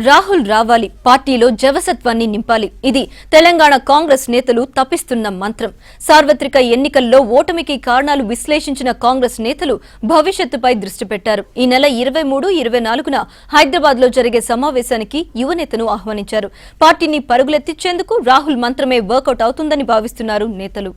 రాహుల్ రావాలి, పార్టీలో జవసత్వాన్ని నింపాలి. ఇది తెలంగాణ కాంగ్రెస్ నేతలు తపిస్తున్న మంత్రం. సార్వత్రిక ఎన్నికల్లో ఓటమికి కారణాలు విశ్లేషించిన కాంగ్రెస్ నేతలు భవిష్యత్తుపై దృష్టి పెట్టారు. ఈ నెల 23, 24న హైదరాబాద్ లో జరిగే సమావేశానికి యువనేతను ఆహ్వానించారు. పార్టీని పరుగులెత్తించేందుకు రాహుల్ మంత్రమే వర్కౌట్ అవుతుందని భావిస్తున్నారు నేతలు.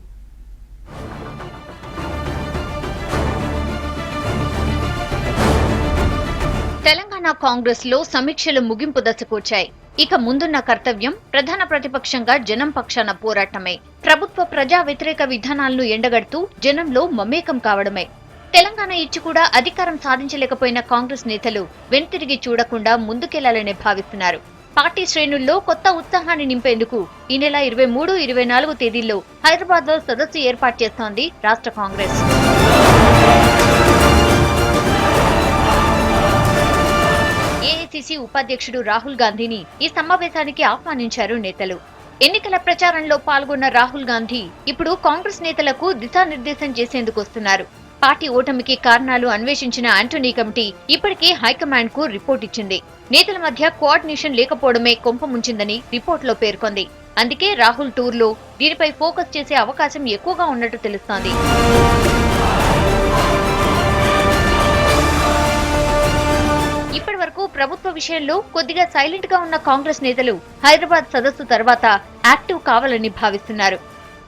తెలంగాణ కాంగ్రెస్ లో సమీక్షలు ముగింపు దశకు వచ్చాయి. ఇక ముందున్న కర్తవ్యం ప్రధాన ప్రతిపక్షంగా జనం పక్షాన పోరాటమే. ప్రభుత్వ ప్రజా వ్యతిరేక విధానాలను ఎండగడుతూ జనంలో మమేకం కావడమే. తెలంగాణ ఇచ్చి కూడా అధికారం సాధించలేకపోయిన కాంగ్రెస్ నేతలు వెనుతిరిగి చూడకుండా ముందుకెళ్లాలని భావిస్తున్నారు. పార్టీ శ్రేణుల్లో కొత్త ఉత్సాహాన్ని నింపేందుకు ఈ నెల 23, 24 తేదీల్లో హైదరాబాద్ లో సదస్సు ఏర్పాటు చేస్తోంది రాష్ట్ర కాంగ్రెస్. ఏఐసీసీ ఉపాధ్యక్షుడు రాహుల్ గాంధీని ఈ సమావేశానికి ఆహ్వానించారు నేతలు. ఎన్నికల ప్రచారంలో పాల్గొన్న రాహుల్ గాంధీ ఇప్పుడు కాంగ్రెస్ నేతలకు దిశానిర్దేశం చేసేందుకు వస్తున్నారు. పార్టీ ఓటమికి కారణాలు అన్వేషించిన ఆంటోనీ కమిటీ ఇప్పటికే హైకమాండ్ కు రిపోర్ట్ ఇచ్చింది. నేతల మధ్య కోఆర్డినేషన్ లేకపోవడమే కొంప ముంచిందని రిపోర్టులో పేర్కొంది. అందుకే రాహుల్ టూర్లో దీనిపై ఫోకస్ చేసే అవకాశం ఎక్కువగా ఉన్నట్టు తెలుస్తోంది. ఇప్పటి వరకు ప్రభుత్వ విషయంలో కొద్దిగా సైలెంట్ గా ఉన్న కాంగ్రెస్ నేతలు హైదరాబాద్ సదస్సు తర్వాత యాక్టివ్ కావాలని భావిస్తున్నారు.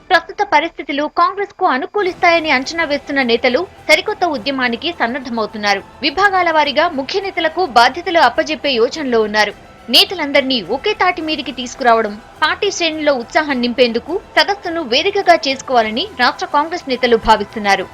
ప్రస్తుత పరిస్థితులు కాంగ్రెస్ కు అనుకూలిస్తాయని అంచనా వేస్తున్న నేతలు సరికొత్త ఉద్యమానికి సన్నద్ధమవుతున్నారు. విభాగాల వారీగా ముఖ్య నేతలకు బాధ్యతలు అప్పజెప్పే యోచనలో ఉన్నారు. నేతలందరినీ ఒకే తాటి మీదికి తీసుకురావడం, పార్టీ శ్రేణుల్లో ఉత్సాహం నింపేందుకు సదస్సును వేదికగా చేసుకోవాలని రాష్ట్ర కాంగ్రెస్ నేతలు భావిస్తున్నారు.